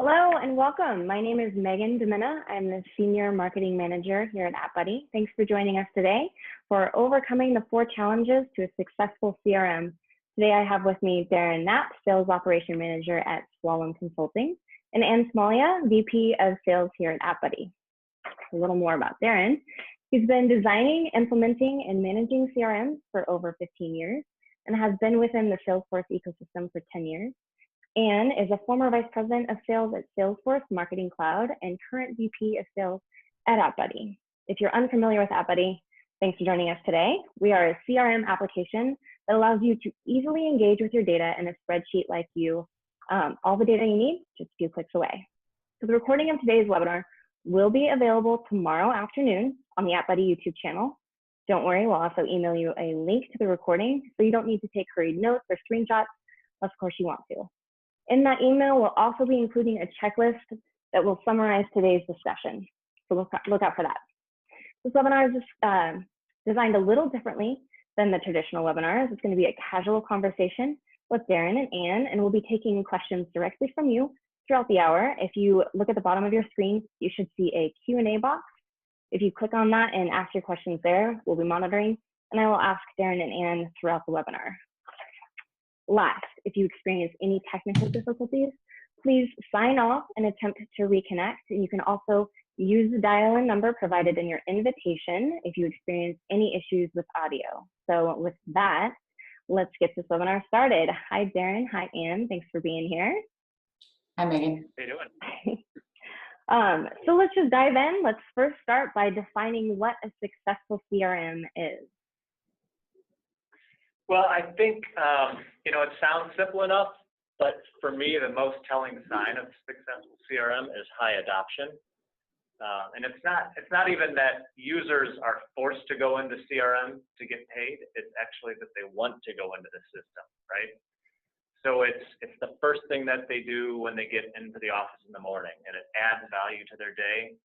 Hello and welcome. My name is Megan Demina. I'm the Senior Marketing Manager here at AppBuddy. Thanks for joining us today for overcoming the 4 challenges to a successful CRM. Today I have with me Darren and Anne, Sales Operation Manager at Slalom Consulting, and Anne Smalia, VP of Sales here at AppBuddy. A little more about Darren. He's been designing, implementing, and managing CRMs for over 15 years and has been within the Salesforce ecosystem for 10 years. Anne is a former Vice President of Sales at Salesforce Marketing Cloud and current VP of Sales at AppBuddy. If you're unfamiliar with AppBuddy, thanks for joining us today. We are a CRM application that allows you to easily engage with your data in a spreadsheet like you. All the data you need, just a few clicks away. So the recording of today's webinar will be available tomorrow afternoon on the AppBuddy YouTube channel. Don't worry, we'll also email you a link to the recording so you don't need to take hurried notes or screenshots, unless of course you want to. In that email, we'll also be including a checklist that will summarize today's discussion. So look out for that. This webinar is designed a little differently than the traditional webinars. It's going to be a casual conversation with Darren and Anne, and we'll be taking questions directly from you throughout the hour. If you look at the bottom of your screen, you should see a Q&A box. If you click on that and ask your questions there, we'll be monitoring, and I will ask Darren and Anne throughout the webinar. Last, if you experience any technical difficulties, please sign off and attempt to reconnect. And you can also use the dial-in number provided in your invitation if you experience any issues with audio. So with that, let's get this webinar started. Hi, Darren. Hi, Anne. Thanks for being here. Hi, Megan. How you doing? So let's just dive in. Let's first start by defining what a successful CRM is. Well, I think, it sounds simple enough, but for me, the most telling sign of successful CRM is high adoption. And it's not even that users are forced to go into CRM to get paid. It's actually that they want to go into the system, right? So it's the first thing that they do when they get into the office in the morning, and it adds value to their day.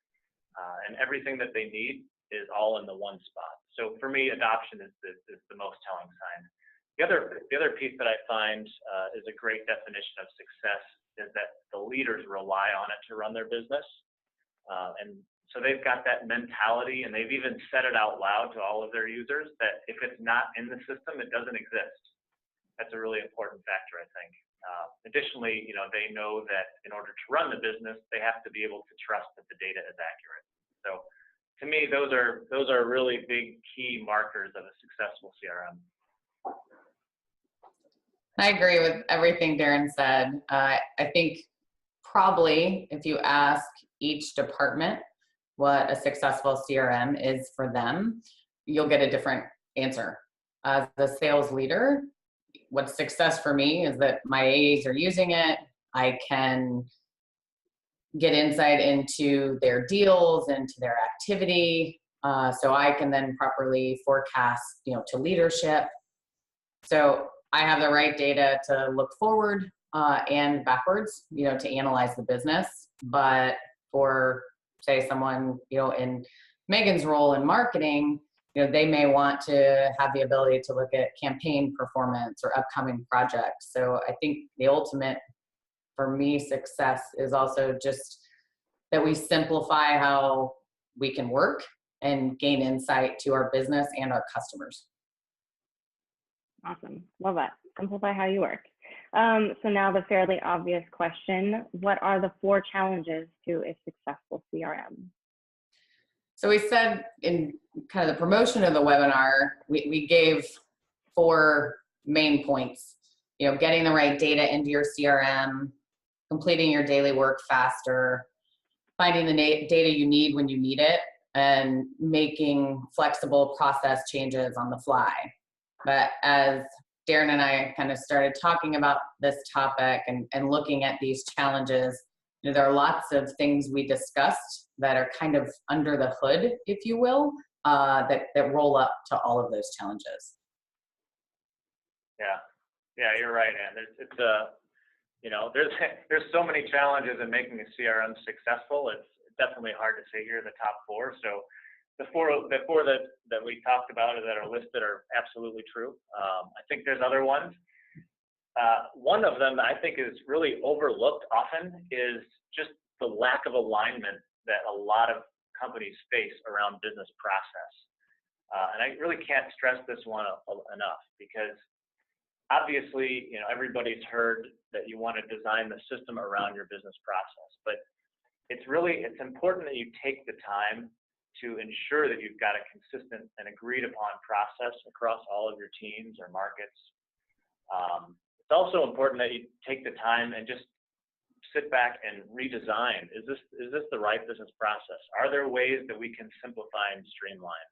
And everything that they need is all in the one spot. So for me, adoption is the most telling sign. The other piece that I find is a great definition of success is that the leaders rely on it to run their business. And so they've got that mentality, and they've even said it out loud to all of their users that if it's not in the system, it doesn't exist. That's a really important factor, I think. Additionally, they know that in order to run the business, they have to be able to trust that the data is accurate. So to me, those are really big key markers of a successful CRM. I agree with everything Darren said. I think probably if you ask each department what a successful CRM is for them, you'll get a different answer. As the sales leader, what's success for me is that my AAs are using it. I can get insight into their deals, into their activity, so I can then properly forecast, to leadership. So I have the right data to look forward and backwards, to analyze the business. But for, say, someone, in Megan's role in marketing, they may want to have the ability to look at campaign performance or upcoming projects. So I think the ultimate, for me, success is also just that we simplify how we can work and gain insight to our business and our customers. Awesome. Love that. Simplify how you work. So now the fairly obvious question, what are the 4 challenges to a successful CRM? So we said in kind of the promotion of the webinar, we gave 4 main points. Getting the right data into your CRM, completing your daily work faster, finding the data you need when you need it, and making flexible process changes on the fly. But as Darren and I kind of started talking about this topic and looking at these challenges, there are lots of things we discussed that are kind of under the hood, if you will, that roll up to all of those challenges. Yeah, you're right, Anne. There's so many challenges in making a CRM successful. It's definitely hard to say here the top 4. So the four that we talked about that are listed are absolutely true. I think there's other ones. One of them I think is really overlooked often is just the lack of alignment that a lot of companies face around business process. And I really can't stress this one enough, because obviously, everybody's heard that you want to design the system around your business process, but it's important that you take the time to ensure that you've got a consistent and agreed upon process across all of your teams or markets. It's also important that you take the time and just sit back and redesign. Is this the right business process? Are there ways that we can simplify and streamline?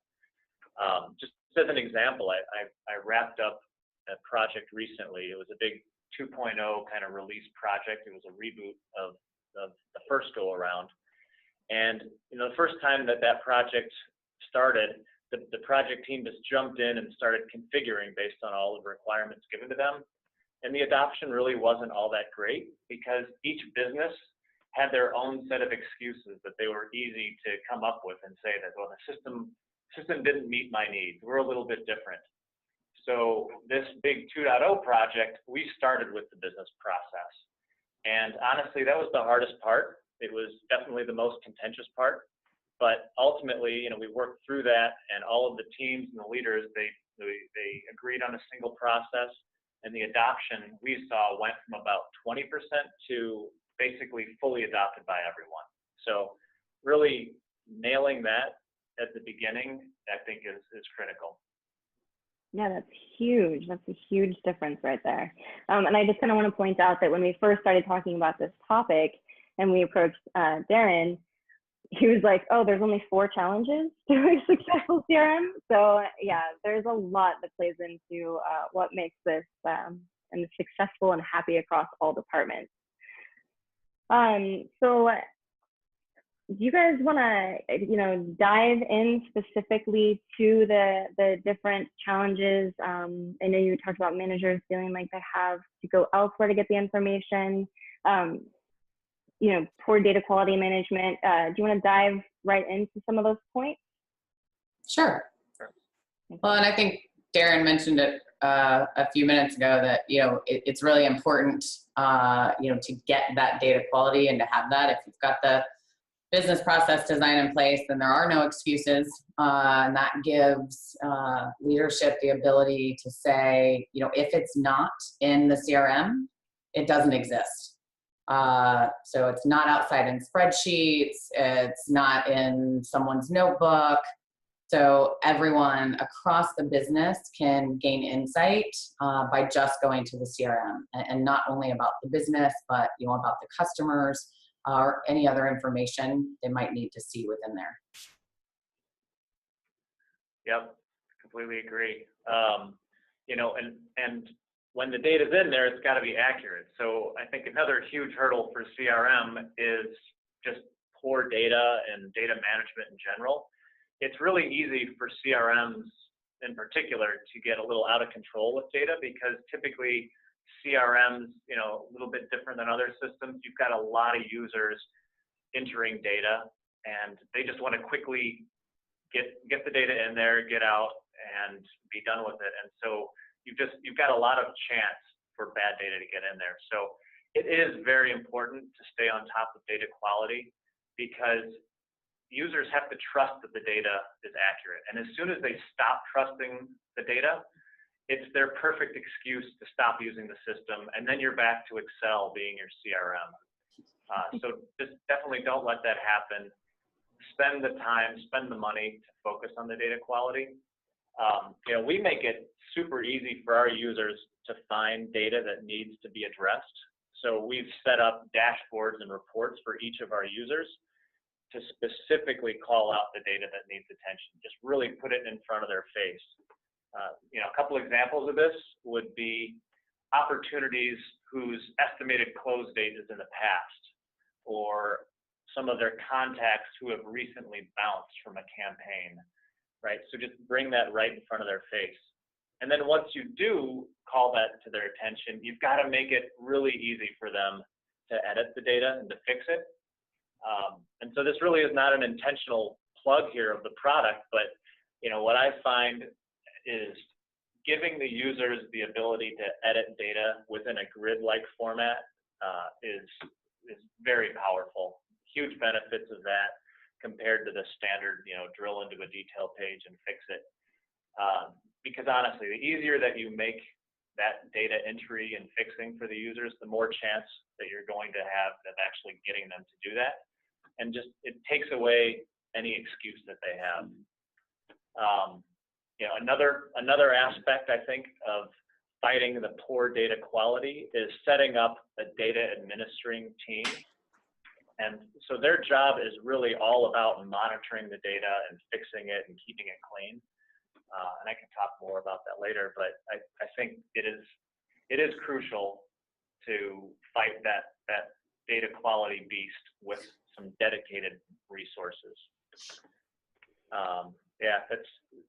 Just as an example, I wrapped up a project recently. It was a big 2.0 kind of release project. It was a reboot of the first go around. And the first time that project started, the project team just jumped in and started configuring based on all of the requirements given to them. And the adoption really wasn't all that great, because each business had their own set of excuses that they were easy to come up with and say that, well, the system didn't meet my needs. We're a little bit different. So this big 2.0 project, we started with the business process. And honestly, that was the hardest part. It was definitely the most contentious part. But ultimately, we worked through that, and all of the teams and the leaders, they agreed on a single process. And the adoption we saw went from about 20% to basically fully adopted by everyone. So really nailing that at the beginning, I think is critical. Yeah, that's huge. That's a huge difference right there. And I just kind of want to point out that when we first started talking about this topic and we approached Darren, he was like, oh, there's only 4 challenges to a successful CRM. So yeah, there's a lot that plays into what makes this and successful and happy across all departments. So do you guys want to, dive in specifically to the different challenges? I know you talked about managers feeling like they have to go elsewhere to get the information. Poor data quality management. Do you want to dive right into some of those points? Sure. Well, and I think Darren mentioned it a few minutes ago that, it's really important, to get that data quality and to have that. If you've got the business process design in place, then there are no excuses. And that gives leadership the ability to say, if it's not in the CRM, it doesn't exist. So it's not outside in spreadsheets, it's not in someone's notebook. So everyone across the business can gain insight by just going to the CRM, and not only about the business, but about the customers or any other information they might need to see within there. Yep, completely agree. And when the data's in there, it's got to be accurate. So I think another huge hurdle for CRM is just poor data and data management in general. It's really easy for CRMs in particular to get a little out of control with data, because typically CRMs, a little bit different than other systems. You've got a lot of users entering data, and they just want to quickly get the data in there, get out, and be done with it. And so you've got a lot of chance for bad data to get in there. So it is very important to stay on top of data quality, because users have to trust that the data is accurate. And as soon as they stop trusting the data, it's their perfect excuse to stop using the system. And then you're back to Excel being your CRM. So just definitely don't let that happen. Spend the time, spend the money to focus on the data quality. We make it super easy for our users to find data that needs to be addressed. So we've set up dashboards and reports for each of our users to specifically call out the data that needs attention, just really put it in front of their face. A couple examples of this would be opportunities whose estimated close date is in the past, or some of their contacts who have recently bounced from a campaign, right? So just bring that right in front of their face. And then once you do call that to their attention, you've got to make it really easy for them to edit the data and to fix it. And so this really is not an intentional plug here of the product, but what I find is giving the users the ability to edit data within a grid-like format is very powerful. Huge benefits of that compared to the standard, drill into a detail page and fix it. Because honestly, the easier that you make that data entry and fixing for the users, the more chance that you're going to have of actually getting them to do that. And just, it takes away any excuse that they have. Another aspect, I think, of fighting the poor data quality is setting up a data administering team. And so their job is really all about monitoring the data and fixing it and keeping it clean. And I can talk more about that later, but I think it is crucial to fight that data quality beast with some dedicated resources.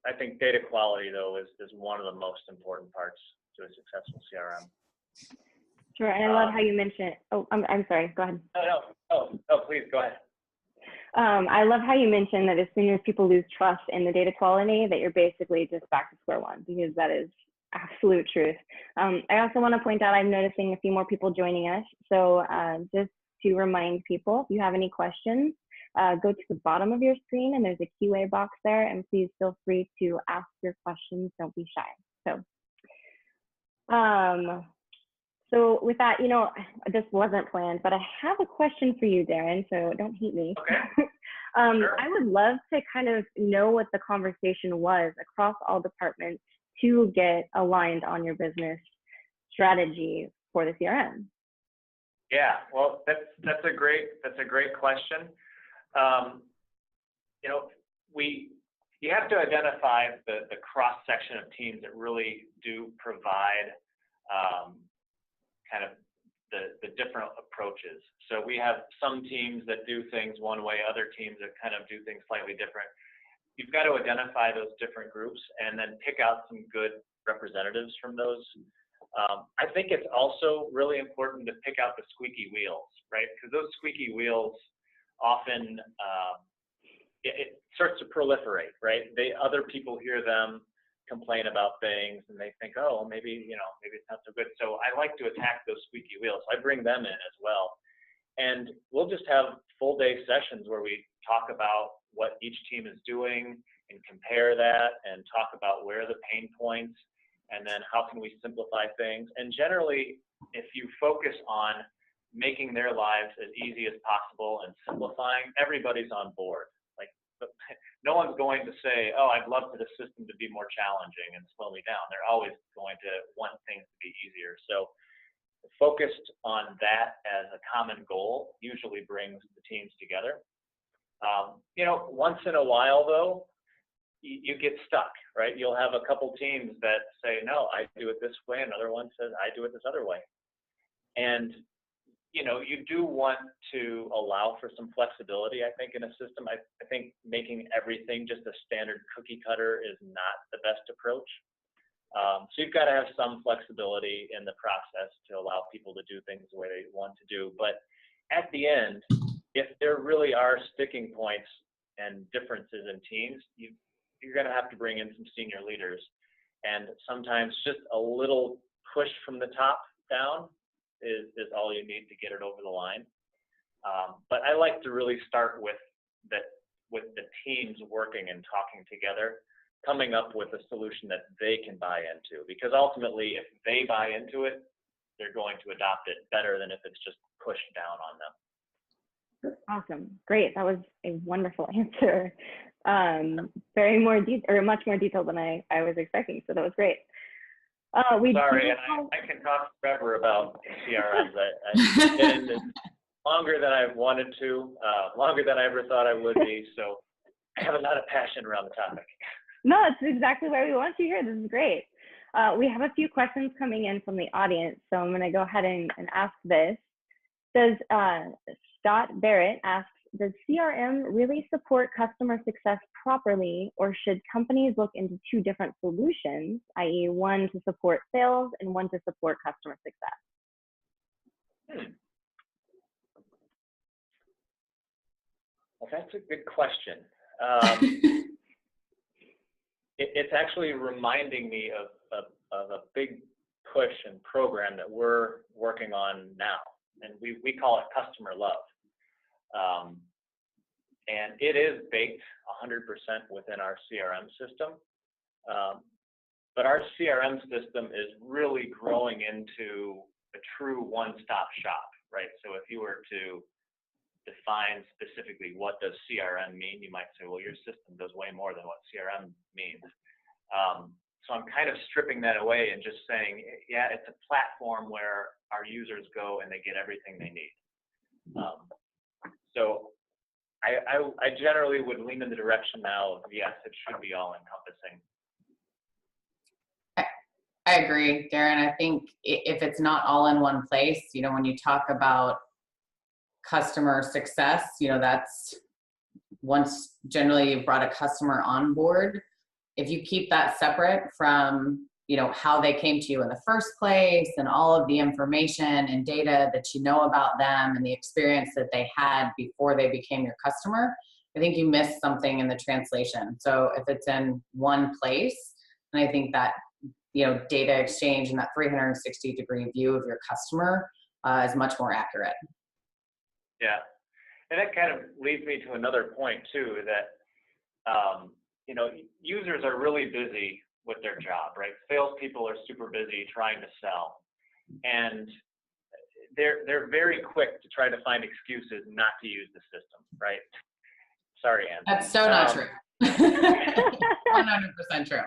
I think data quality, though, is one of the most important parts to a successful CRM. Sure, and I love how you mentioned, I'm sorry, go ahead. No, please, go ahead. I love how you mentioned that as soon as people lose trust in the data quality, that you're basically just back to square one, because that is absolute truth. I also want to point out, I'm noticing a few more people joining us. So just to remind people, if you have any questions, go to the bottom of your screen and there's a QA box there, and please feel free to ask your questions. Don't be shy. So with that, this wasn't planned, but I have a question for you, Darren, so don't hate me. Okay. Sure. I would love to kind of know what the conversation was across all departments to get aligned on your business strategy for the CRM. Yeah, well, that's a great question. You have to identify the cross section of teams that really do provide kind of the different approaches. So we have some teams that do things one way, other teams that kind of do things slightly different. You've got to identify those different groups and then pick out some good representatives from those. I think it's also really important to pick out the squeaky wheels, right? Because those squeaky wheels often, it starts to proliferate, right? Other people hear them complain about things and they think, oh, maybe it's not so good. So I like to attack those squeaky wheels. I bring them in as well. And we'll just have full day sessions where we talk about what each team is doing and compare that and talk about where are the pain points and then how can we simplify things. And generally, if you focus on making their lives as easy as possible and simplifying, everybody's on board. Like, no one's going to say, oh, I'd love for the system to be more challenging and slow me down. They're always going to want things to be easier. So focused on that as a common goal usually brings the teams together. Once in a while, though, you get stuck, right? You'll have a couple teams that say, no, I do it this way. Another one says, I do it this other way. And you do want to allow for some flexibility, I think, in a system. I think making everything just a standard cookie cutter is not the best approach. So you've got to have some flexibility in the process to allow people to do things the way they want to do. But at the end, if there really are sticking points and differences in teams, you're going to have to bring in some senior leaders. And sometimes just a little push from the top down is all you need to get it over the line. But I like to really start with the teams working and talking together, coming up with a solution that they can buy into. Because ultimately, if they buy into it, they're going to adopt it better than if it's just pushed down on them. Awesome, great. That was a wonderful answer. Much more detailed than I was expecting. So that was great. Sorry, and I can talk forever about CRMs. I get into longer than I wanted to, longer than I ever thought I would be. So I have a lot of passion around the topic. No, it's exactly where we want you here. This is great. We have a few questions coming in from the audience, so I'm going to go ahead and ask this. Does Scott Barrett asks, does CRM really support customer success properly, or should companies look into two different solutions, i.e. one to support sales and one to support customer success? Well, that's a good question. It's actually reminding me of a big push and program that we're working on now, and we call it Customer Love. And it is baked 100% within our CRM system. But our CRM system is really growing into a true one-stop shop, right? So if you were to define specifically what does CRM mean, you might say, well, your system does way more than what CRM means. So I'm kind of stripping that away and just saying, yeah, it's a platform where our users go and they get everything they need. So I generally would lean in the direction now of, yes, it should be all encompassing. I agree, Darren. I think if it's not all in one place, you know, when you talk about customer success, you know, that's once generally you've brought a customer on board. If you keep that separate from, you know, how they came to you in the first place and all of the information and data that you know about them and the experience that they had before they became your customer, I think you missed something in the translation. So if it's in one place, and I think that, you know, data exchange and that 360-degree view of your customer is much more accurate. Yeah, and that kind of leads me to another point too, that you know, users are really busy with their job, right? Salespeople are super busy trying to sell, and they're very quick to try to find excuses not to use the system, right? Sorry, Anne. That's so not true. 100% true.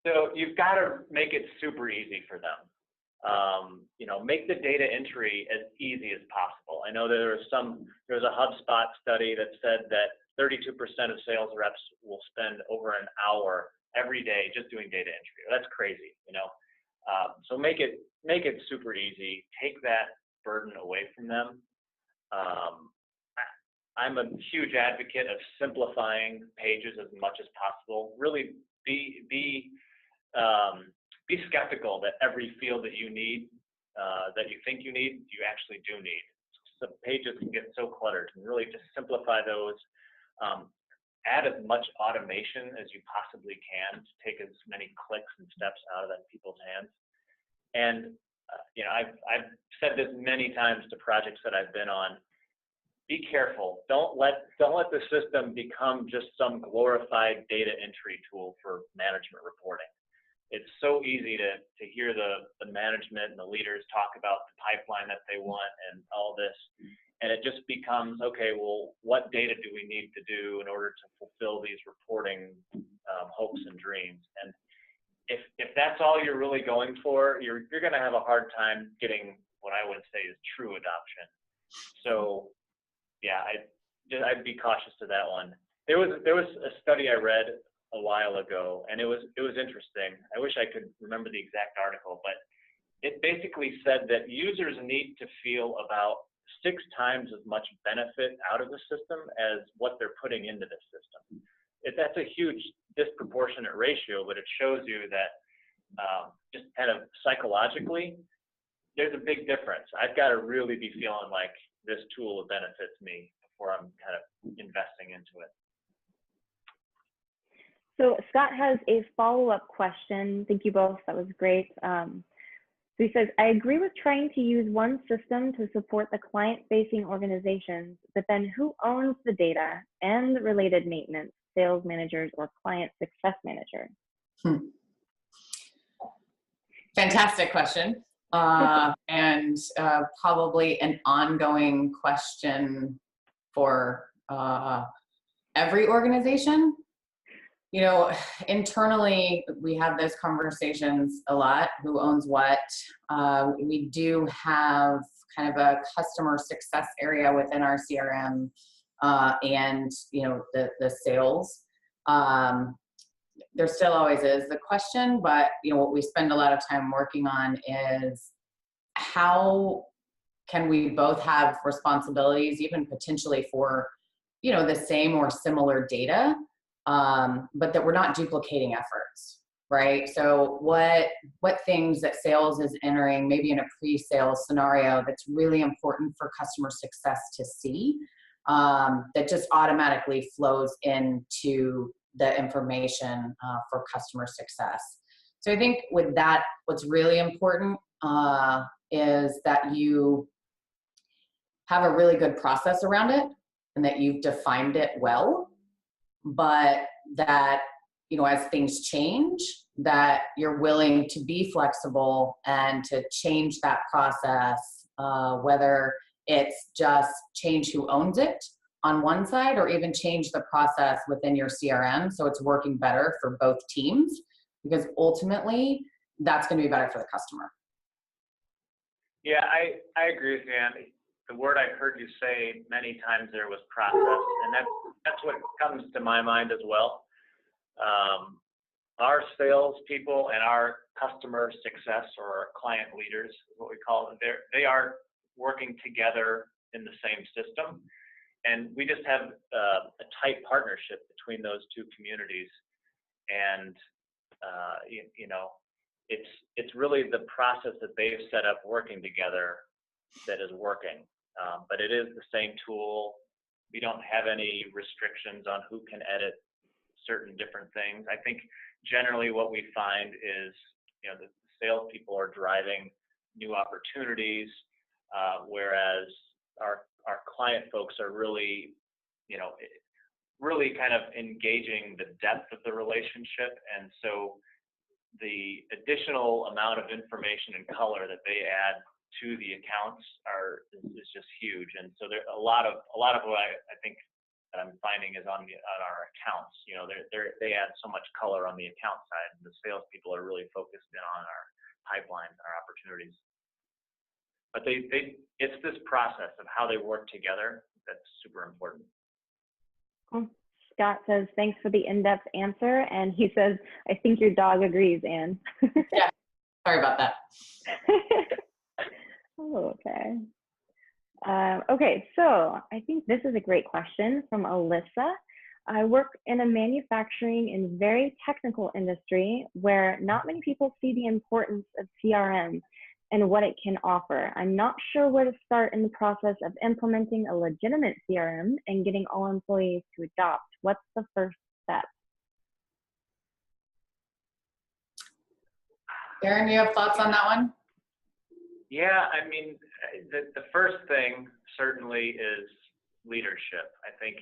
So you've got to make it super easy for them. You know, make the data entry as easy as possible. I know there's a HubSpot study that said that 32% of sales reps will spend over an hour every day just doing data entry. That's crazy, you know. So make it super easy. Take that burden away from them. I'm a huge advocate of simplifying pages as much as possible. Really be skeptical that every field that you need, that you think you need, you actually do need. So pages can get so cluttered, and really just simplify those. Add as much automation as you possibly can to take as many clicks and steps out of that people's hands. And you know, I've said this many times to projects that I've been on. Be careful. Don't let the system become just some glorified data entry tool for management reporting. It's so easy to hear the management and the leaders talk about the pipeline that they want and all this. And it just becomes, okay, well, what data do we need to do in order to fulfill these reporting hopes and dreams? And if that's all you're really going for, you're going to have a hard time getting what I would say is true adoption. So, yeah, I'd be cautious to that one. There was a study I read a while ago, and it was interesting. I wish I could remember the exact article, but it basically said that users need to feel about 6 times as much benefit out of the system as what they're putting into the system. That's a huge disproportionate ratio, but it shows you that just kind of psychologically, there's a big difference. I've got to really be feeling like this tool benefits me before I'm kind of investing into it. So Scott has a follow-up question. Thank you both. That was great. So he says, I agree with trying to use one system to support the client-facing organizations, but then who owns the data and the related maintenance, sales managers or client success managers? Fantastic question. And probably an ongoing question for every organization. You know, internally, we have those conversations a lot, who owns what. We do have kind of a customer success area within our CRM and, you know, the sales. There still always is the question, but, you know, what we spend a lot of time working on is how can we both have responsibilities, even potentially for, you know, the same or similar data, but that we're not duplicating efforts, right? So what things that sales is entering, maybe in a pre-sales scenario, that's really important for customer success to see, that just automatically flows into the information for customer success. So I think with that, what's really important is that you have a really good process around it and that you've defined it well, but that, as things change, that you're willing to be flexible and to change that process, whether it's just change who owns it on one side or even change the process within your CRM so it's working better for both teams, because ultimately that's going to be better for the customer. Yeah, I agree with you, Anne. The word I heard you say many times there was process, and that's what comes to my mind as well. Our salespeople and our customer success, or our client leaders, is what we call them, they are working together in the same system, and we just have a tight partnership between those two communities. And it's really the process that they've set up working together that is working. But it is the same tool. We don't have any restrictions on who can edit certain different things. I think generally what we find is, the salespeople are driving new opportunities, whereas our client folks are really, really kind of engaging the depth of the relationship. And so the additional amount of information and color that they add to the accounts is just huge. And so there a lot of what I think that I'm finding is on our accounts. They add so much color on the account side, and the salespeople are really focused in on our pipelines and our opportunities. But it's this process of how they work together that's super important. Scott says, thanks for the in-depth answer. And he says, I think your dog agrees, Anne. Yeah, sorry about that. Oh, okay. Okay, so I think this is a great question from Alyssa. I work in a manufacturing and very technical industry where not many people see the importance of CRM and what it can offer. I'm not sure where to start in the process of implementing a legitimate CRM and getting all employees to adopt. What's the first step? Darren, you have thoughts on that one? Yeah, I mean, the first thing certainly is leadership. I think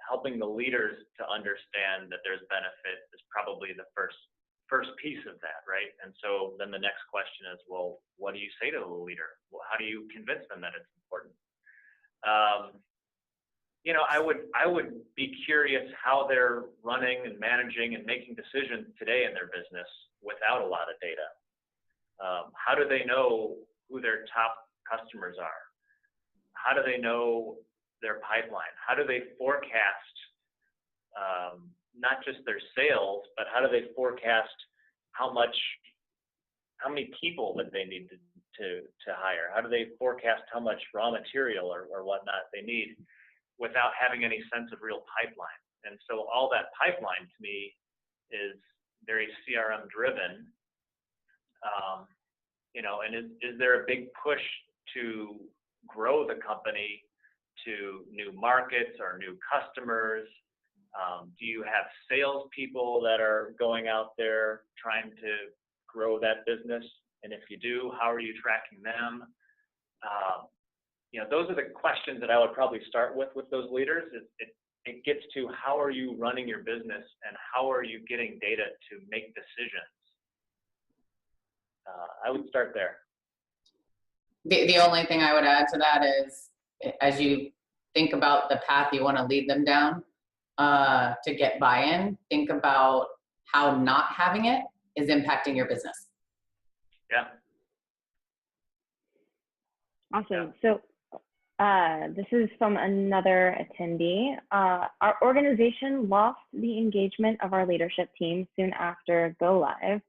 helping the leaders to understand that there's benefit is probably the first piece of that, right? And so then the next question is, well, what do you say to the leader? Well, how do you convince them that it's important? I would be curious how they're running and managing and making decisions today in their business without a lot of data. How do they know who their top customers are? How do they know their pipeline? How do they forecast not just their sales, but how do they forecast how many people that they need to hire? How do they forecast how much raw material or whatnot they need without having any sense of real pipeline? And so all that pipeline to me is very CRM driven. And is there a big push to grow the company to new markets or new customers? Do you have salespeople that are going out there trying to grow that business? And if you do, how are you tracking them? Those are the questions that I would probably start with those leaders. It gets to how are you running your business and how are you getting data to make decisions? I would start there. The only thing I would add to that is, as you think about the path you want to lead them down to get buy-in, think about how not having it is impacting your business. Yeah. Awesome. So this is from another attendee. Our organization lost the engagement of our leadership team soon after go live.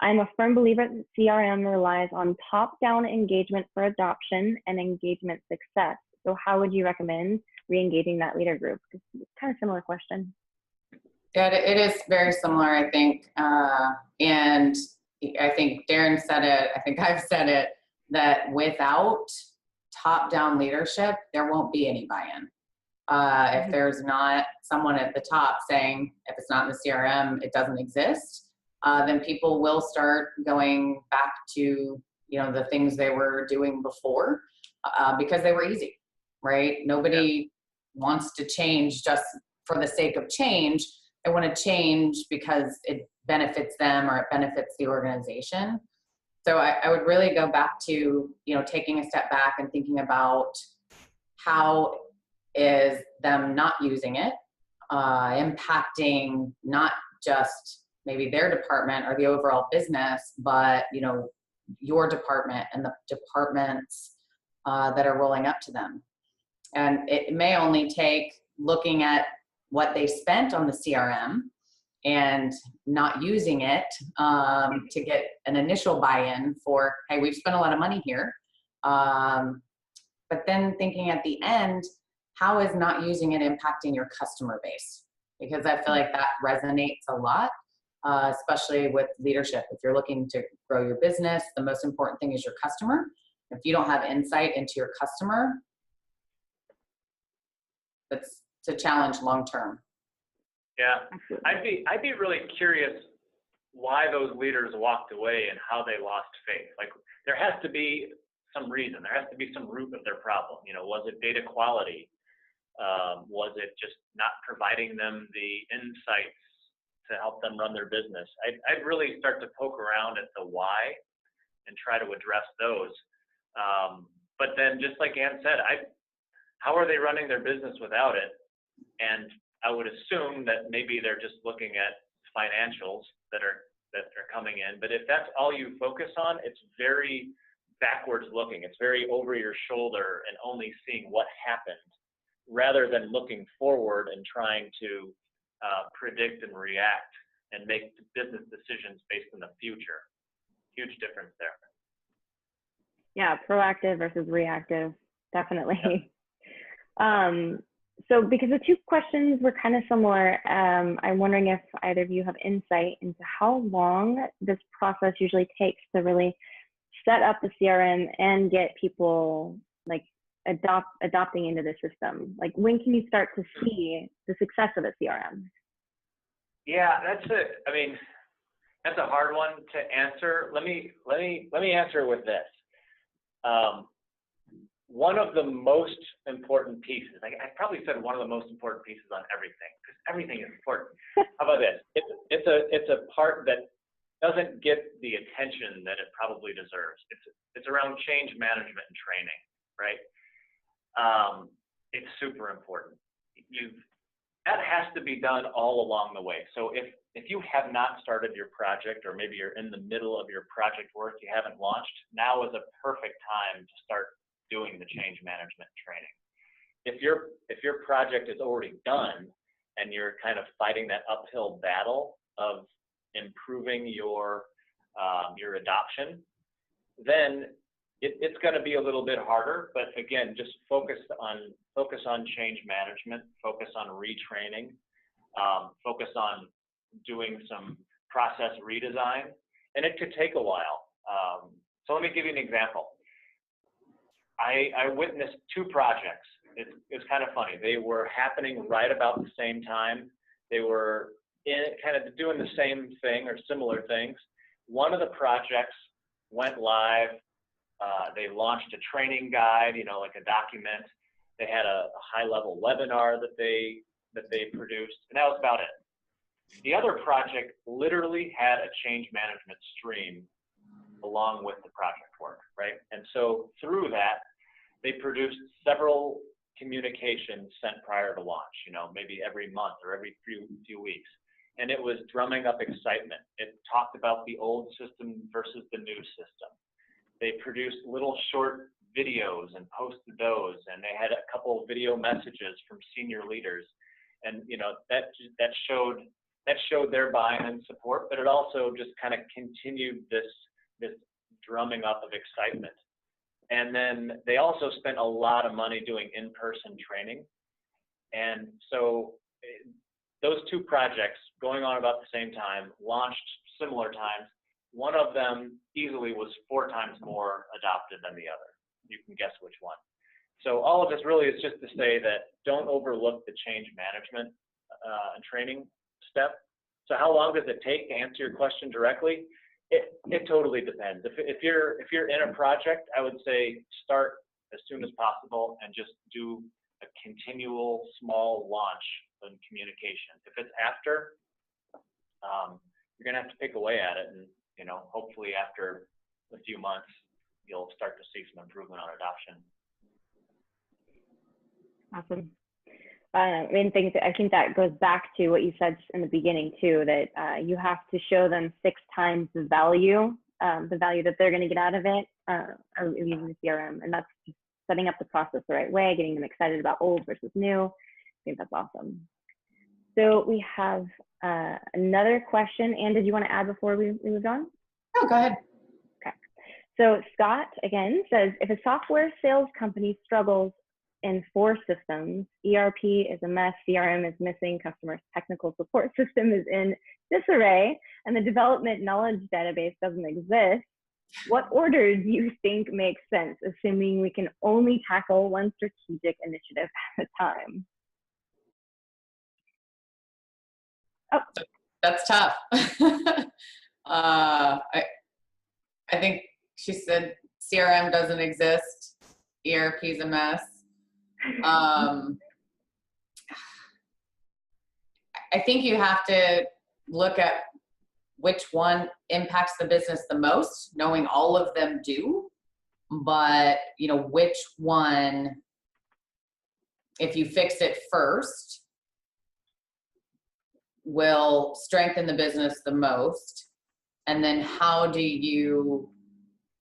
I'm a firm believer that CRM relies on top-down engagement for adoption and engagement success. So how would you recommend re-engaging that leader group? It's kind of a similar question. Yeah, it is very similar, I think. And I think Darren said it, I think I've said it, that without top-down leadership, there won't be any buy-in. If there's not someone at the top saying, if it's not in the CRM, it doesn't exist, then people will start going back to, the things they were doing before, because they were easy, right? Nobody wants to change just for the sake of change. They want to change because it benefits them or it benefits the organization. So I would really go back to, taking a step back and thinking about how is them not using it impacting not just maybe their department or the overall business, but, your department and the departments that are rolling up to them. And it may only take looking at what they spent on the CRM and not using it to get an initial buy-in for, hey, we've spent a lot of money here. But then thinking at the end, how is not using it impacting your customer base? Because I feel like that resonates a lot, especially with leadership. If you're looking to grow your business, the most important thing is your customer. If you don't have insight into your customer, it's a challenge long-term. Yeah, I'd be really curious why those leaders walked away and how they lost faith. Like, there has to be some reason. There has to be some root of their problem. Was it data quality? Was it just not providing them the insights to help them run their business? I'd really start to poke around at the why and try to address those. But then, just like Anne said, how are they running their business without it? And I would assume that maybe they're just looking at financials that are coming in. But if that's all you focus on, it's very backwards looking. It's very over your shoulder and only seeing what happened, rather than looking forward and trying to predict and react and make business decisions based on the future. Huge difference there. Yeah, proactive versus reactive, definitely. Yep. So because the two questions were kind of similar, I'm wondering if either of you have insight into how long this process usually takes to really set up the CRM and get people like adopting into the system. Like, when can you start to see the success of a CRM? Yeah, that's a hard one to answer. Let me answer with this. One of the most important pieces, I probably said one of the most important pieces on everything, because everything is important. How about this? It's a part that doesn't get the attention that it probably deserves. It's around change management and training, right? It's super important. That has to be done all along the way. So if you have not started your project, or maybe you're in the middle of your project work, you haven't launched, now is a perfect time to start doing the change management training. If your project is already done and you're kind of fighting that uphill battle of improving your adoption, then it's going to be a little bit harder. But again, just focus on change management, focus on retraining, focus on doing some process redesign, and it could take a while. So let me give you an example. I witnessed two projects. It's kind of funny. They were happening right about the same time. They were kind of doing the same thing or similar things. One of the projects went live. They launched a training guide, like a document. They had a high-level webinar that they produced, and that was about it. The other project literally had a change management stream along with the project work, right? And so through that, they produced several communications sent prior to launch, maybe every month or every few weeks. And it was drumming up excitement. It talked about the old system versus the new system. They produced little short videos and posted those, and they had a couple of video messages from senior leaders. And that showed their buy-in and support, but it also just kind of continued this drumming up of excitement. And then they also spent a lot of money doing in-person training. And so those two projects going on about the same time, launched similar times. One of them easily was 4 times more adopted than the other. You can guess which one. So all of this really is just to say that don't overlook the change management and training step. So how long does it take to answer your question directly? It totally depends. If you're in a project, I would say start as soon as possible and just do a continual small launch in communication. If it's after, you're gonna have to pick away at it, and hopefully after a few months, you'll start to see some improvement on adoption. Awesome. I think that goes back to what you said in the beginning too, that you have to show them 6 times the value that they're going to get out of it, using the CRM, and that's just setting up the process the right way, getting them excited about old versus new. I think that's awesome. So we have another question. Anne, did you want to add before we moved on? Oh, go ahead. Okay. So Scott again says, if a software sales company struggles in 4 systems, ERP is a mess, CRM is missing, customer technical support system is in disarray, and the development knowledge database doesn't exist, what order do you think makes sense, assuming we can only tackle one strategic initiative at a time? Oh. That's tough. I think she said CRM doesn't exist, ERP is a mess. I think you have to look at which one impacts the business the most, knowing all of them do, but which one, if you fix it first, will strengthen the business the most, and then how do you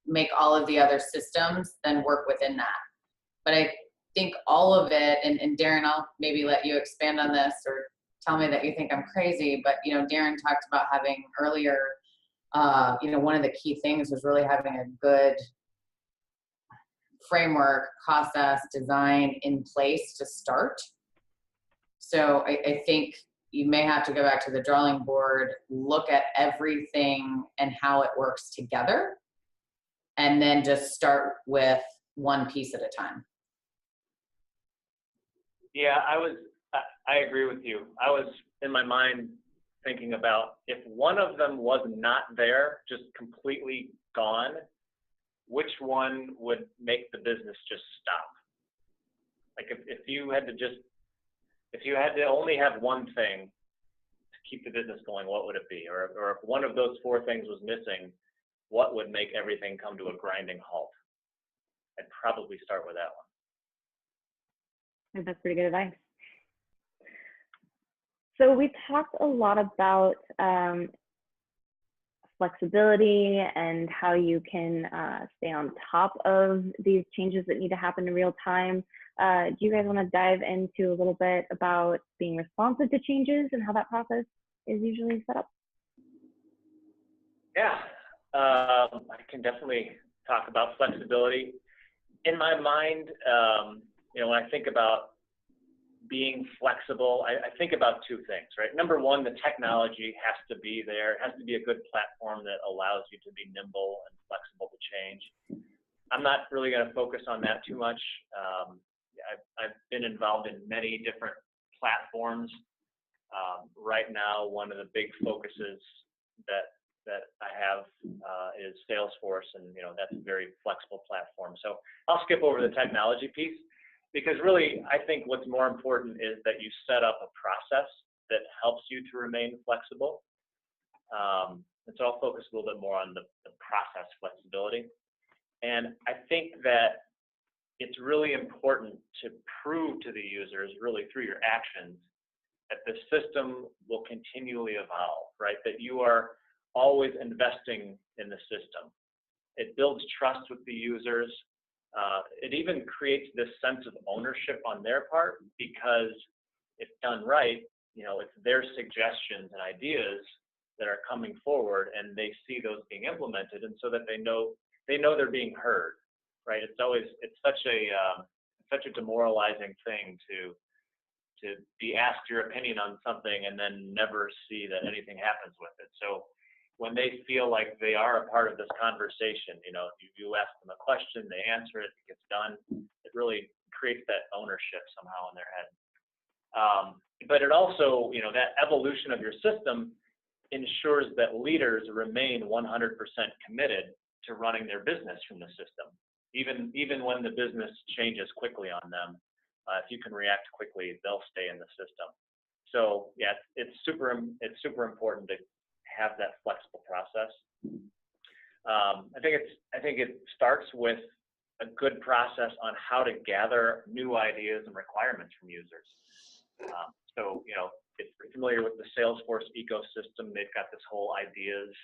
make all of the other systems then work within that. But I think all of it, and Darren, I'll maybe let you expand on this or tell me that you think I'm crazy, but Darren talked about having earlier, one of the key things was really having a good framework, process, design in place to start. So I think you may have to go back to the drawing board, look at everything and how it works together, and then just start with one piece at a time. Yeah, I agree with you. I was in my mind thinking about if one of them was not there, just completely gone, which one would make the business just stop? Like if you had to only have one thing to keep the business going, what would it be? Or if one of those 4 things was missing, what would make everything come to a grinding halt? I'd probably start with that one. I think that's pretty good advice. So we talked a lot about flexibility and how you can stay on top of these changes that need to happen in real time. Do you guys want to dive into a little bit about being responsive to changes and how that process is usually set up? Yeah, I can definitely talk about flexibility. In my mind, when I think about being flexible, I think about 2 things, right? Number one, the technology has to be there. It has to be a good platform that allows you to be nimble and flexible to change. I'm not really going to focus on that too much. I've been involved in many different platforms. Right now, one of the big focuses that I have is Salesforce, and that's a very flexible platform. So I'll skip over the technology piece, because really I think what's more important is that you set up a process that helps you to remain flexible. And so I'll focus a little bit more on the process flexibility. And I think that it's really important to prove to the users, really through your actions, that the system will continually evolve, right? That you are always investing in the system. It builds trust with the users. It even creates this sense of ownership on their part, because if done right, it's their suggestions and ideas that are coming forward, and they see those being implemented, and so that they know they're being heard, right? It's such a demoralizing thing to be asked your opinion on something and then never see that anything happens with it. So when they feel like they are a part of this conversation, you ask them a question, they answer it, it gets done, it really creates that ownership somehow in their head. But it also, that evolution of your system ensures that leaders remain 100% committed to running their business from the system, even when the business changes quickly on them. If you can react quickly, they'll stay in the system. So yeah, it's super important to have that flexible process. I think it starts with a good process on how to gather new ideas and requirements from users. So, you know, if you're familiar with the Salesforce ecosystem, they've got this whole ideas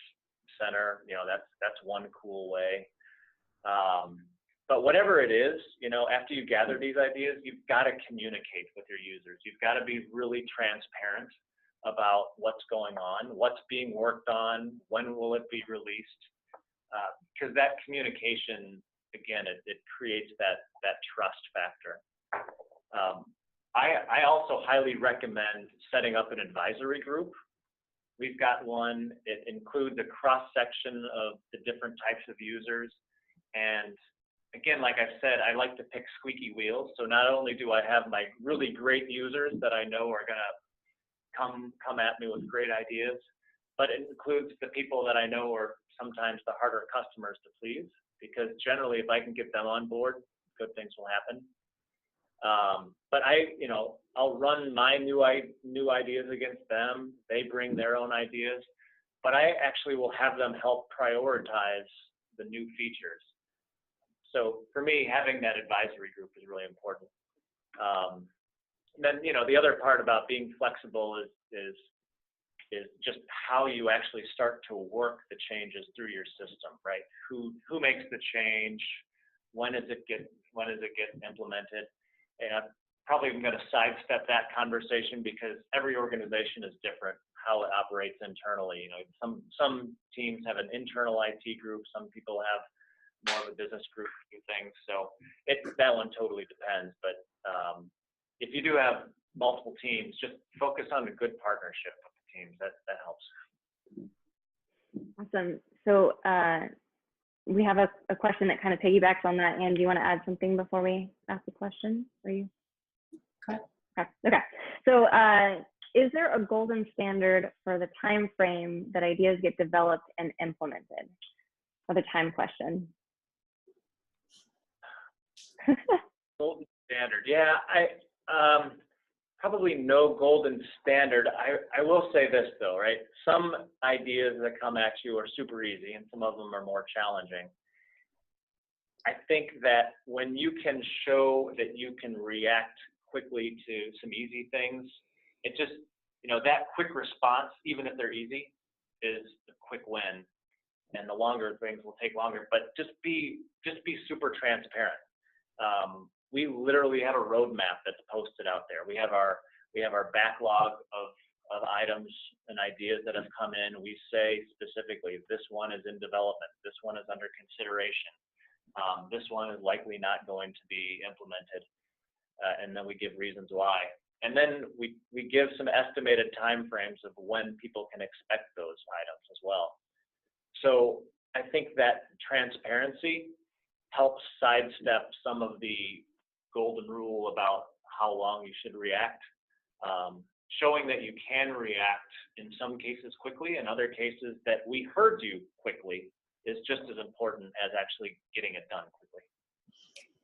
center. You know, that's one cool way. But whatever it is, you know, after you gather these ideas, you've got to communicate with your users. You've got to be really transparent about what's going on, what's being worked on, when will it be released, because that communication, again, it creates that trust factor. I also highly recommend setting up an advisory group. We've got one. It includes a cross-section of the different types of users. And again, like I said, I like to pick squeaky wheels. So not only do I have my really great users that I know are going to come at me with great ideas, but it includes the people that I know are sometimes the harder customers to please, because generally if I can get them on board, good things will happen. But I'll run my new ideas against them. They bring their own ideas, but I actually will have them help prioritize the new features. So for me, having that advisory group is really important. Then, you know, the other part about being flexible is just how you actually start to work the changes through your system, right? Who makes the change? When does it get implemented? And probably I'm going to sidestep that conversation because every organization is different how it operates internally. You know, some teams have an internal IT group, some people have more of a business group to do things. So that one totally depends. But if you do have multiple teams, just focus on a good partnership with the teams. That helps. Awesome. So we have a question that kind of piggybacks on that. Anne, do you want to add something before we ask the question for you? Okay. So is there a golden standard for the time frame that ideas get developed and implemented? Another time question. Golden standard. Yeah, probably no golden standard. I will say this though, right? Some ideas that come at you are super easy and some of them are more challenging. I think that when you can show that you can react quickly to some easy things, it just, you know, that quick response, even if they're easy, is a quick win. And the longer things will take longer, but just be super transparent. We literally have a roadmap that's posted out there. We have our backlog of items and ideas that have come in. We say specifically, this one is in development. This one is under consideration. This one is likely not going to be implemented. And then we give reasons why. And then we give some estimated timeframes of when people can expect those items as well. So I think that transparency helps sidestep some of the golden rule about how long you should react. Showing that you can react in some cases quickly, in other cases that we heard you quickly, is just as important as actually getting it done quickly.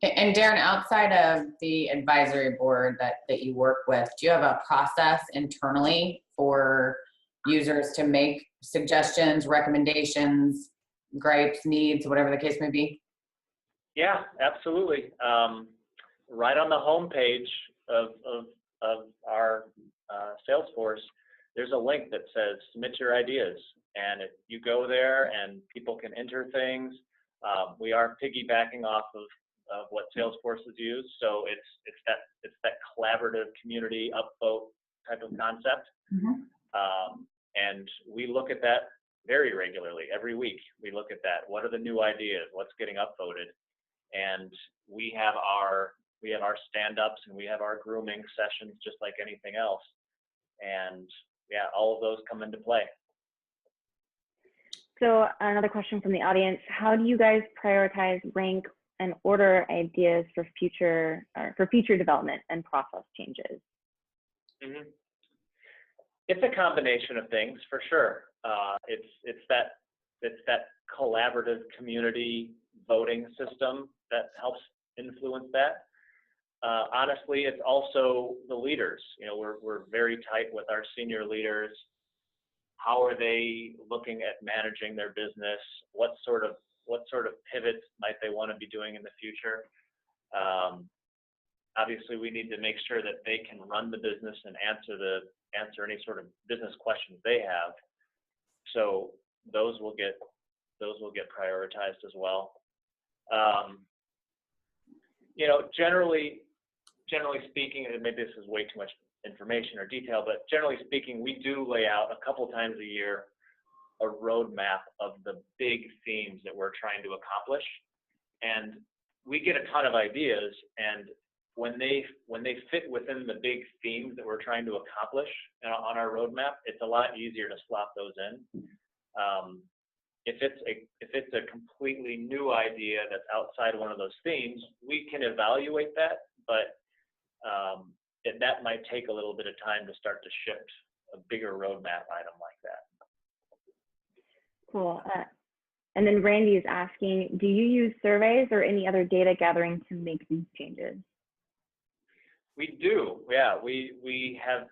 And Darren, outside of the advisory board that you work with, do you have a process internally for users to make suggestions, recommendations, gripes, needs, whatever the case may be? Yeah, absolutely. Right on the homepage of our Salesforce, there's a link that says submit your ideas, and you go there and people can enter things. We are piggybacking off of what Salesforce has used, so it's that collaborative community upvote type of concept. Mm-hmm. And we look at that very regularly. Every week we look at that. What are the new ideas? What's getting upvoted? And we have our stand-ups and we have our grooming sessions just like anything else. And yeah, all of those come into play. So another question from the audience: how do you guys prioritize, rank, and order ideas for future development and process changes? Mm-hmm. It's a combination of things for sure. It's that collaborative community voting system that helps influence that. Honestly, it's also the leaders. You know, we're very tight with our senior leaders. How are they looking at managing their business? What sort of pivots might they want to be doing in the future? Obviously, we need to make sure that they can run the business and answer any sort of business questions they have. So those will get prioritized as well. You know, generally speaking, and maybe this is way too much information or detail, but generally speaking, we do lay out a couple times a year a roadmap of the big themes that we're trying to accomplish, and we get a ton of ideas, and when they fit within the big themes that we're trying to accomplish on our roadmap, it's a lot easier to slot those in. If it's a completely new idea that's outside one of those themes, we can evaluate that, but that might take a little bit of time to start to shift a bigger roadmap item like that. Cool. And then Randy is asking, do you use surveys or any other data gathering to make these changes? We do, yeah. We have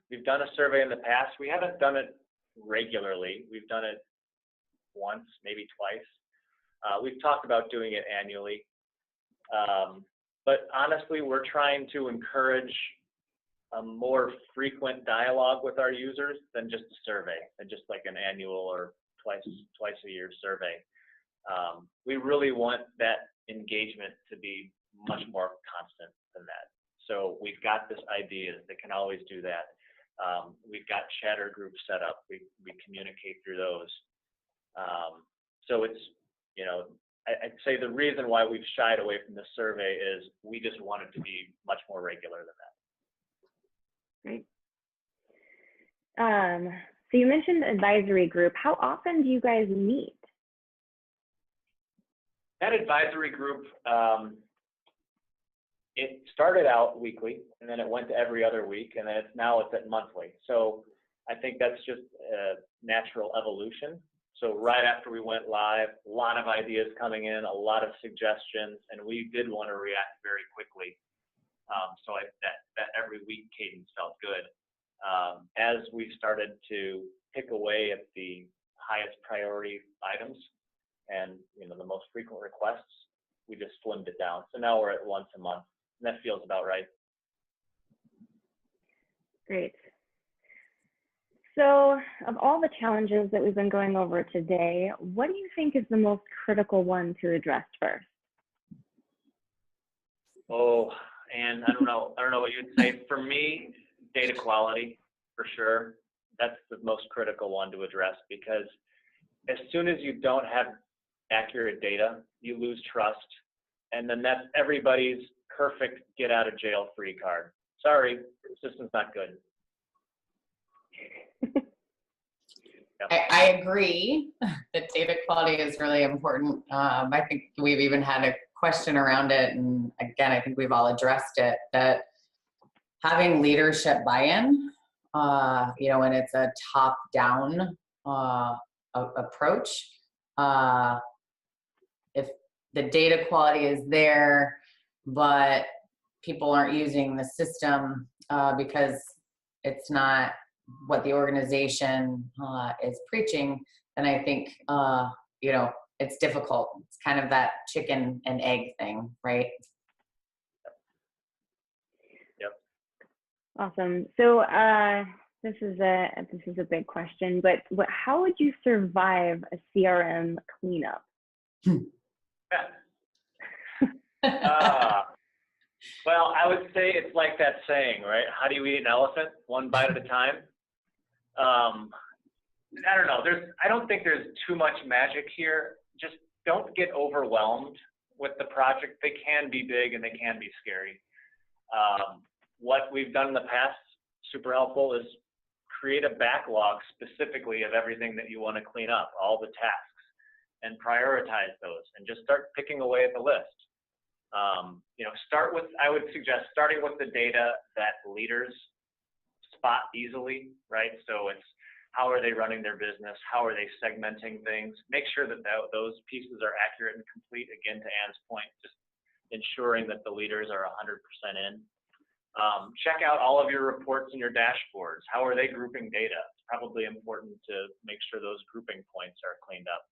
we've done a survey in the past. We haven't done it regularly. We've done it once, maybe twice. We've talked about doing it annually. But honestly, we're trying to encourage a more frequent dialogue with our users than just a survey, than just like an annual or twice a year survey. We really want that engagement to be much more constant than that. So we've got this ideas that can always do that. We've got chatter groups set up. We communicate through those. So it's, you know, I'd say the reason why we've shied away from the survey is we just want it to be much more regular than that. Great. So you mentioned advisory group. How often do you guys meet? That advisory group, it started out weekly, and then it went to every other week, and then now it's at monthly. So I think that's just a natural evolution. So right after we went live, a lot of ideas coming in, a lot of suggestions, and we did want to react very quickly. So that every week cadence felt good. As we started to pick away at the highest priority items and, you know, the most frequent requests, we just slimmed it down. So now we're at once a month, and that feels about right. Great. So of all the challenges that we've been going over today, what do you think is the most critical one to address first? Oh, and I don't know what you'd say. For me, data quality, for sure. That's the most critical one to address, because as soon as you don't have accurate data, you lose trust, and then that's everybody's perfect get out of jail free card. Sorry, the system's not good. I agree that data quality is really important. I think we've even had a question around it, and again, I think we've all addressed it, that having leadership buy-in, you know, when it's a top-down approach, if the data quality is there, but people aren't using the system because it's not what the organization is preaching, then I think, you know, it's difficult. It's kind of that chicken and egg thing, right? Yep. Awesome. So this is a big question, but how would you survive a CRM cleanup? Well, I would say it's like that saying, right? How do you eat an elephant? One bite at a time. I don't know. I don't think there's too much magic here. Just don't get overwhelmed with the project. They can be big and they can be scary. What we've done in the past, super helpful, is create a backlog specifically of everything that you want to clean up, all the tasks, and prioritize those, and just start picking away at the list. You know, I would suggest starting with the data that leaders spot easily, right? So it's how are they running their business? How are they segmenting things? Make sure that those pieces are accurate and complete. Again, to Anne's point, just ensuring that the leaders are 100% in. Check out all of your reports and your dashboards. How are they grouping data? It's probably important to make sure those grouping points are cleaned up.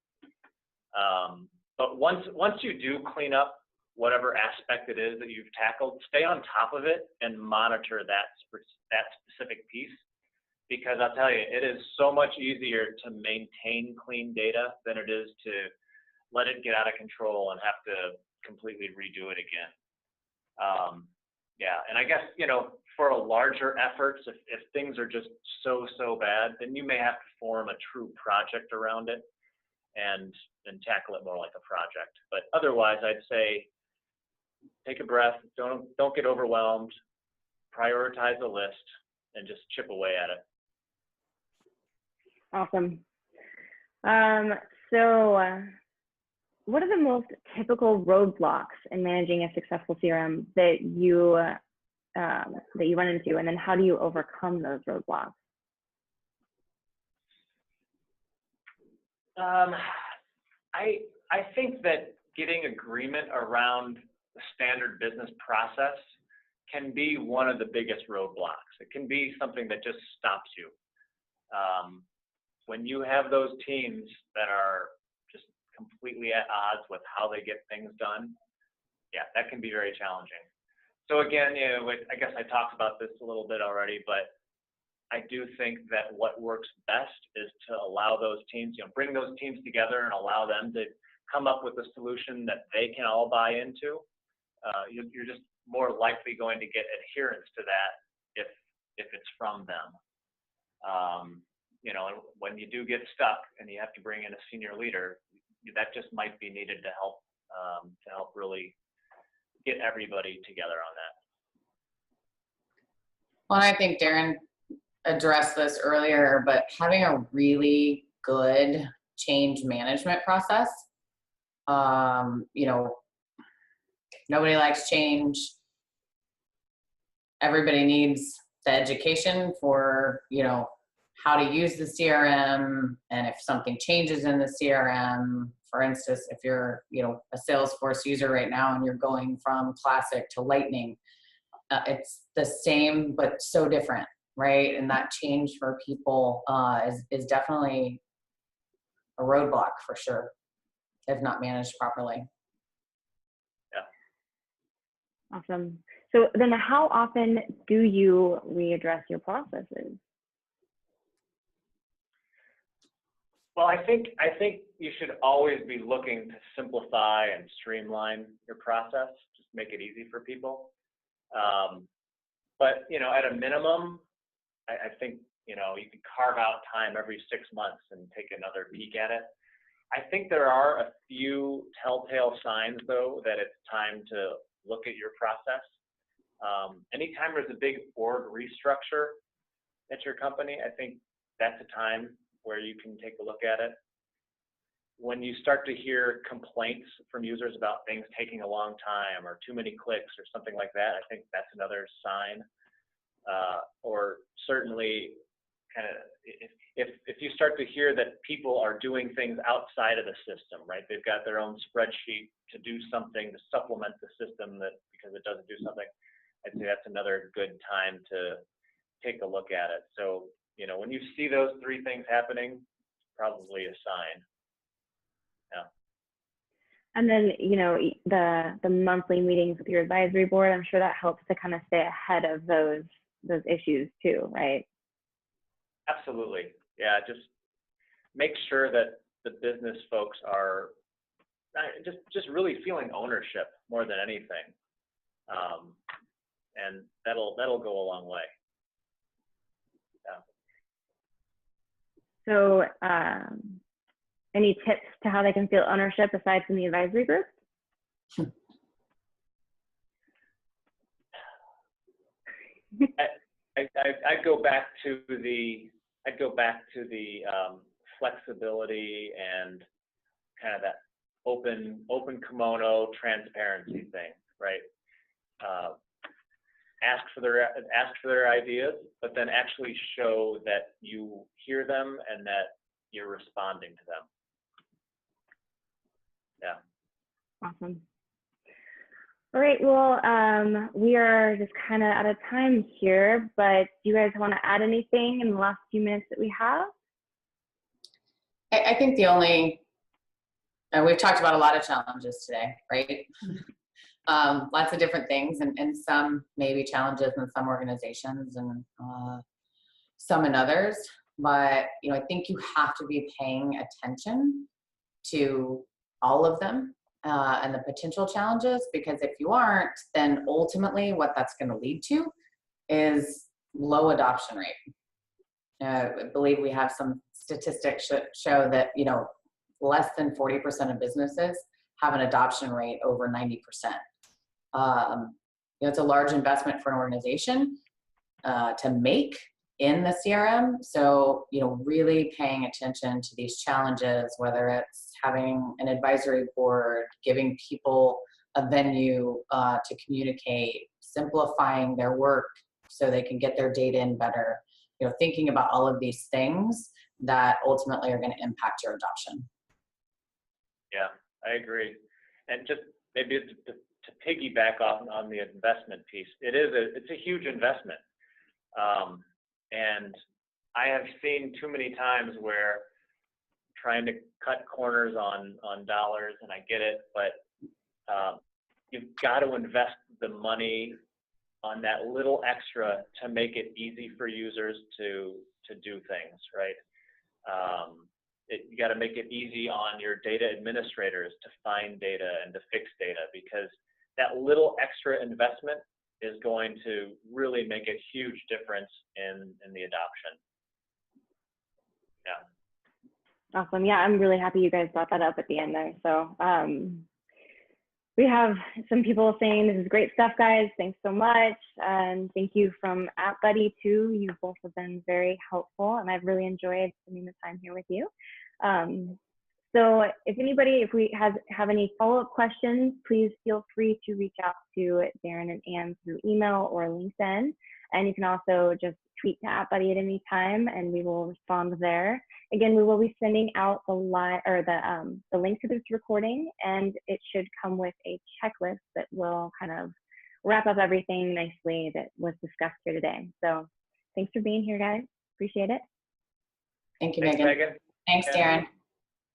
But once you do clean up whatever aspect it is that you've tackled, stay on top of it and monitor that specific piece. Because I'll tell you, it is so much easier to maintain clean data than it is to let it get out of control and have to completely redo it again. Yeah, and I guess, for a larger efforts, if things are just so bad, then you may have to form a true project around it and tackle it more like a project. But otherwise, I'd say take a breath, don't get overwhelmed, prioritize a list, and just chip away at it. Awesome. So what are the most typical roadblocks in managing a successful CRM that you run into, and then how do you overcome those roadblocks? I think that getting agreement around the standard business process can be one of the biggest roadblocks. It can be something that just stops you. When you have those teams that are just completely at odds with how they get things done, yeah, that can be very challenging. So again, I guess I talked about this a little bit already, but I do think that what works best is to allow those teams, bring those teams together and allow them to come up with a solution that they can all buy into. You're just more likely going to get adherence to that if it's from them. When you do get stuck and you have to bring in a senior leader, that just might be needed to help really get everybody together on that. Well, I think Darren addressed this earlier, but having a really good change management process, nobody likes change. Everybody needs the education for, how to use the CRM, and if something changes in the CRM, for instance, if you're, a Salesforce user right now and you're going from Classic to Lightning, it's the same but so different, right? And that change for people is definitely a roadblock for sure, if not managed properly. Yeah. Awesome. So then how often do you readdress your processes? Well, I think you should always be looking to simplify and streamline your process, just make it easy for people. But at a minimum, I think you can carve out time every 6 months and take another peek at it. I think there are a few telltale signs, though, that it's time to look at your process. Anytime there's a big org restructure at your company, I think that's a time where you can take a look at it. When you start to hear complaints from users about things taking a long time or too many clicks or something like that, I think that's another sign. Or certainly if you start to hear that people are doing things outside of the system, right? They've got their own spreadsheet to do something to supplement the system because it doesn't do something. I'd say that's another good time to take a look at it. So, when you see those 3 things happening, probably a sign. Yeah. And then, the monthly meetings with your advisory board, I'm sure that helps to kind of stay ahead of those issues too, right? Absolutely. Yeah, just make sure that the business folks are just really feeling ownership more than anything. And that'll go a long way. Yeah. So any tips to how they can feel ownership aside from the advisory group? I'd go back to the flexibility and kind of that open kimono transparency thing, right? ask for their ideas, but then actually show that you hear them and that you're responding to them. Yeah. Awesome. All right, well, we are just kind of out of time here, but do you guys want to add anything in the last few minutes that we have? I think the only, we've talked about a lot of challenges today, right? Lots of different things, and some maybe challenges in some organizations and some in others. But I think you have to be paying attention to all of them and the potential challenges, because if you aren't, then ultimately what that's going to lead to is low adoption rate. I believe we have some statistics show that less than 40% of businesses have an adoption rate over 90%. It's a large investment for an organization to make in the CRM. So, really paying attention to these challenges, whether it's having an advisory board, giving people a venue to communicate, simplifying their work so they can get their data in better, thinking about all of these things that ultimately are going to impact your adoption. Yeah, I agree. And just maybe to piggyback on the investment piece, it's a huge investment. And I have seen too many times where trying to cut corners on dollars, and I get it, but you've got to invest the money on that little extra to make it easy for users to do things, right? You got to make it easy on your data administrators to find data and to fix data, because that little extra investment is going to really make a huge difference in the adoption. Yeah. Awesome. Yeah, I'm really happy you guys brought that up at the end there. So we have some people saying, this is great stuff, guys. Thanks so much. And thank you from AppBuddy too. You both have been very helpful, and I've really enjoyed spending the time here with you. So if we have any follow-up questions, please feel free to reach out to Darren and Anne through email or LinkedIn. And you can also just tweet to AppBuddy at any time, and we will respond there. Again, we will be sending out the link to this recording, and it should come with a checklist that will kind of wrap up everything nicely that was discussed here today. So thanks for being here, guys. Appreciate it. Thank you, Thanks, Megan. Thanks, Darren.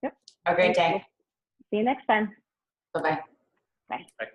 Yep. Have a great day. See you next time. Bye-bye. Bye. Bye.